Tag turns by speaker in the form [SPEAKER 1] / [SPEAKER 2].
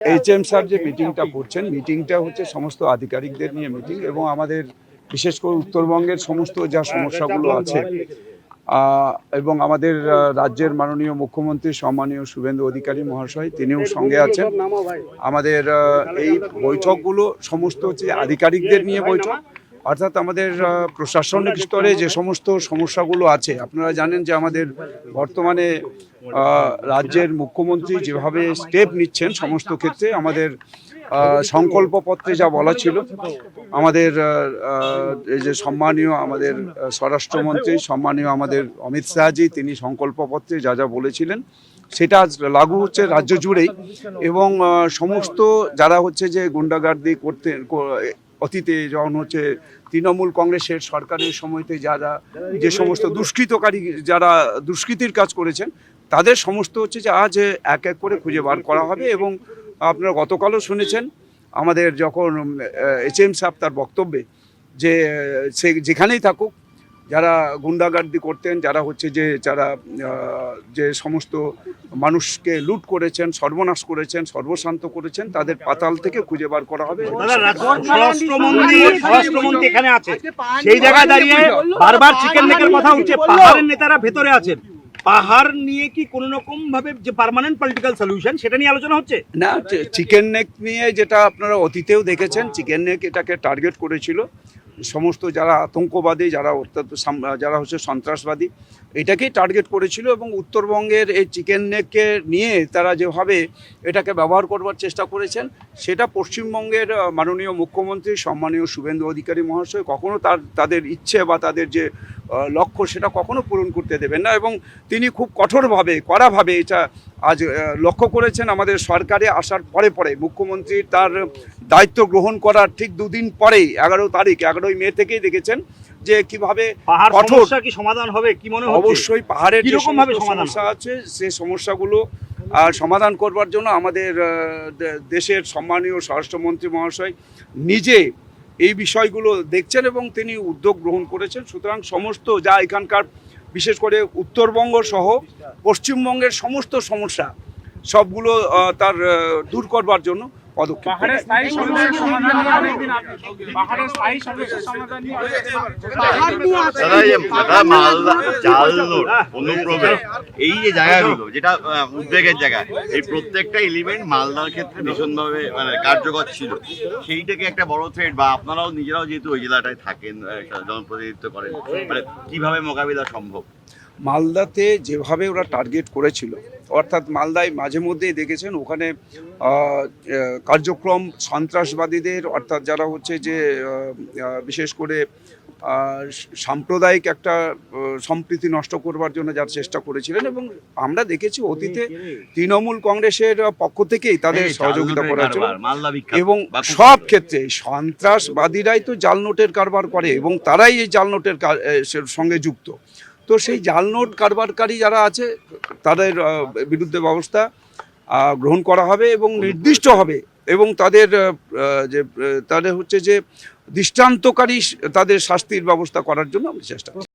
[SPEAKER 1] HM sir যে মিটিংটা করছেন, মিটিংটা হচ্ছে সমস্ত আধিকারিকদের নিয়ে মিটিং এবং আমাদের বিশেষ করে উত্তরবঙ্গের সমস্ত যা সমস্যাগুলো আছে এবং আমাদের রাজ্যের মাননীয় মুখ্যমন্ত্রী সম্মানীয় শুভেন্দু অধিকারী মহাশয় তিনিও সঙ্গে আছেন। আমাদের এই বৈঠকগুলো সমস্ত হচ্ছে আধিকারিকদের নিয়ে বৈঠক, অর্থাৎ আমাদের প্রশাসনিক স্তরে যে সমস্ত সমস্যাগুলো আছে। আপনারা জানেন যে আমাদের বর্তমানে রাজ্যের মুখ্যমন্ত্রী যেভাবে স্টেপ নিচ্ছেন সমস্ত ক্ষেত্রে, আমাদের সংকল্পপত্রে যা বলা ছিল, আমাদের এই যে সম্মানীয় আমাদের স্বরাষ্ট্রমন্ত্রী সম্মানীয় আমাদের অমিত শাহজি, তিনি সংকল্পপত্রে যা যা বলেছিলেন সেটা লাগু হচ্ছে রাজ্য জুড়েই। এবং সমস্ত যারা হচ্ছে যে গুন্ডাগার্দি করতে অতীতে যখন হচ্ছে তৃণমূল কংগ্রেসের সরকারের সময়তে যারা যে সমস্ত দুষ্কৃতকারী যারা দুষ্কৃতির কাজ করেছেন, তাদের সমস্ত হচ্ছে যে আজ এক এক করে খুঁজে বার করা হবে। এবং আপনারা গতকালও শুনেছেন আমাদের যখন এইচএম সাহেব তার বক্তব্যে যে সে যেখানেই থাকুক, যারা গুন্ডাগার্দি করতেন, যারা হচ্ছে যে যারা যে সমস্ত মানুষকে লুট করেছেন, সর্বনাশ করেছেন, সর্বশান্ত করেছেন, তাদের পাতাল থেকে খুঁজে বার করা হবে।
[SPEAKER 2] স্বরাষ্ট্রমন্ত্রী এখানে আছে, সেই জায়গায় দাঁড়িয়ে বারবার চিকেন নেকের কথা উঠছে। পাহাড়ের নেতারা ভেতরে আছেন, পাহাড় নিয়ে কি কোন রকম ভাবে যে পার্মানেন্ট পলিটিক্যাল সলিউশন সেটা নিয়ে আলোচনা হচ্ছে
[SPEAKER 1] না? চিকেন নেক নিয়ে যেটা আপনারা অতীতেও দেখেছেন, চিকেন নেক এটাকে টার্গেট করেছিল সমস্ত যারা আতঙ্কবাদী, যারা যারা হচ্ছে সন্ত্রাসবাদী, এটাকেই টার্গেট করেছিল। এবং উত্তরবঙ্গের এই চিকেন নেককে নিয়ে তারা যেভাবে এটাকে ব্যবহার করবার চেষ্টা করেছেন, সেটা পশ্চিমবঙ্গের মাননীয় মুখ্যমন্ত্রী সম্মানীয় শুভেন্দু অধিকারী মহাশয় কখনো তাদের ইচ্ছে বা তাদের যে লক্ষ্য সেটা কখনো পূরণ করতে দেবেন না। এবং তিনি খুব কঠোরভাবে কড়াভাবে এটা আজ লক্ষ্য করেছেন। আমাদের সরকারে আসার পরে পরে মুখ্যমন্ত্রী তার দায়িত্ব গ্রহণ করার ঠিক দুদিন পরেই 11ই মে থেকেই দেখেছেন যে কিভাবে
[SPEAKER 2] কঠোর কি সমাধান হবে কি মনে হচ্ছে।
[SPEAKER 1] অবশ্যই পাহাড়ের যে সমস্যা আছে সেই সমস্যাগুলো সমাধান করবার জন্য আমাদের দেশের সম্মানীয় স্বরাষ্ট্রমন্ত্রী মহাশয় নিজে এই বিষয়গুলো দেখছেন এবং তিনি উদ্যোগ গ্রহণ করেছেন। সুতরাং সমস্ত যা এখানকার বিশেষ করে উত্তরবঙ্গ সহ পশ্চিমবঙ্গের সমস্ত সমস্যা সবগুলো তার দূর করবার জন্য পদক্ষেপ।
[SPEAKER 3] এই যে জায়গাগুলো যেটা উদ্বেগের জায়গা, এই প্রত্যেকটা এলিমেন্ট মালদার ক্ষেত্রে ভীষণভাবে মানে কার্যকর ছিল। সেইটাকে একটা বড় থ্রেট, বা আপনারাও নিজেরাও যেহেতু ওই জেলাটায় থাকেন, জনপ্রতিনিধিত্ব করেন, মানে কিভাবে মোকাবিলা সম্ভব?
[SPEAKER 1] মালদাতে যেভাবে ওরা টার্গেট করেছিল, অর্থাৎ মালদায় মাঝে মধ্যেই দেখেছেন ওখানে কার্যক্রম সন্ত্রাসবাদীদের, অর্থাৎ যারা হচ্ছে যে বিশেষ করে সাম্প্রদায়িক একটা সম্প্রীতি নষ্ট করবার জন্য যার চেষ্টা করেছিলেন। এবং আমরা দেখেছি অতীতে তৃণমূল কংগ্রেসের পক্ষ থেকেই তাদের সহযোগিতা করা ছিল। এবং সব ক্ষেত্রে সন্ত্রাসবাদীরাই তো জাল নোটের কারবার করে এবং তারাই এই জাল নোটের সঙ্গে যুক্ত। তো সেই জাল নোট কারবারকারী যারা আছে তাদের বিরুদ্ধে ব্যবস্থা গ্রহণ করা হবে এবং নির্দিষ্ট হবে এবং তাদের হচ্ছে যে দৃষ্টান্তকারী তাদের শাস্তির ব্যবস্থা করার জন্য আমরা চেষ্টা করছি।